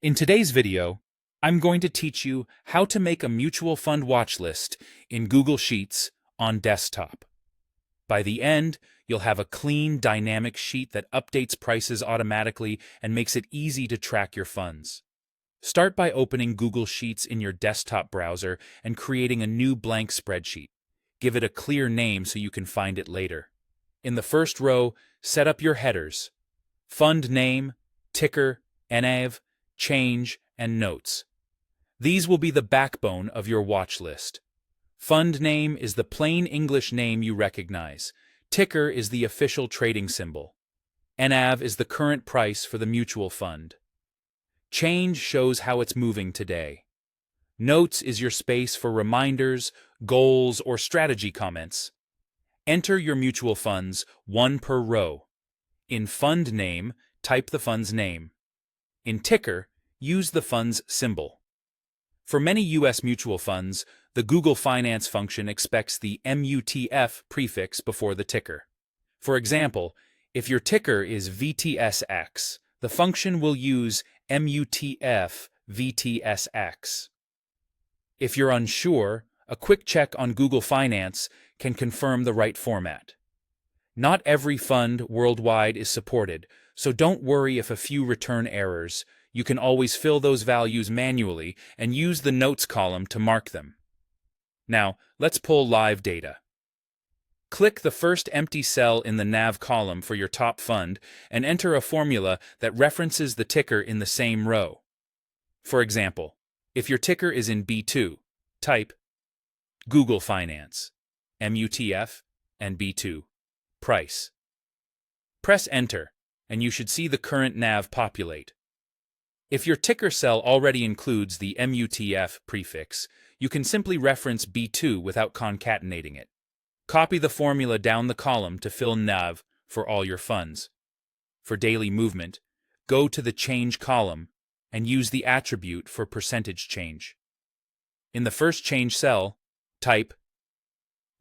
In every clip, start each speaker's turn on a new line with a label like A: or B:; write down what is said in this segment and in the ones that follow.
A: In today's video, I'm going to teach you how to make a mutual fund watch list in Google Sheets on desktop. By the end, you'll have a clean, dynamic sheet that updates prices automatically and makes it easy to track your funds. Start by opening Google Sheets in your desktop browser and creating a new blank spreadsheet. Give it a clear name so you can find it later. In the first row, set up your headers: fund name, ticker, NAV, change, and notes. These will be the backbone of your watch list. Fund name is the plain English name you recognize. Ticker is the official trading symbol. NAV is the current price for the mutual fund. Change shows how it's moving today. Notes is your space for reminders, goals, or strategy comments. Enter your mutual funds, one per row. In fund name, type the fund's name. In ticker, use the fund's symbol. For many U.S. mutual funds, the Google Finance function expects the MUTF prefix before the ticker. For example, if your ticker is VTSX, the function will use MUTF VTSX. If you're unsure, a quick check on Google Finance can confirm the right format. Not every fund worldwide is supported, so don't worry if a few return errors. You can always fill those values manually and use the notes column to mark them. Now, let's pull live data. Click the first empty cell in the NAV column for your top fund and enter a formula that references the ticker in the same row. For example, if your ticker is in B2, type Google Finance, MUTF, and B2, price. Press Enter, and you should see the current NAV populate. If your ticker cell already includes the MUTF prefix, you can simply reference B2 without concatenating it. Copy the formula down the column to fill NAV for all your funds. For daily movement, go to the Change column and use the attribute for percentage change. In the first change cell, type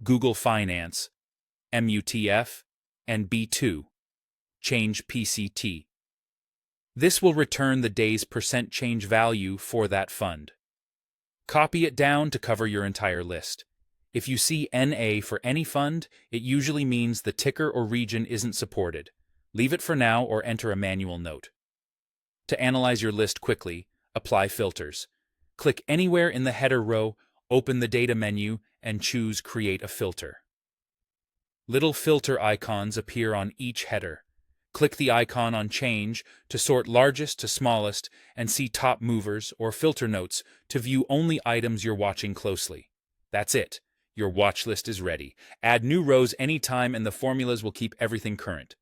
A: Google Finance, MUTF, and B2. Change PCT. This will return the day's percent change value for that fund. Copy it down to cover your entire list. If you see NA for any fund, it usually means the ticker or region isn't supported. Leave it for now or enter a manual note. To analyze your list quickly, apply filters. Click anywhere in the header row, open the data menu, and choose Create a Filter. Little filter icons appear on each header. Click the icon on Change to sort largest to smallest and see top movers or filter notes to view only items you're watching closely. That's it. Your watch list is ready. Add new rows anytime and the formulas will keep everything current.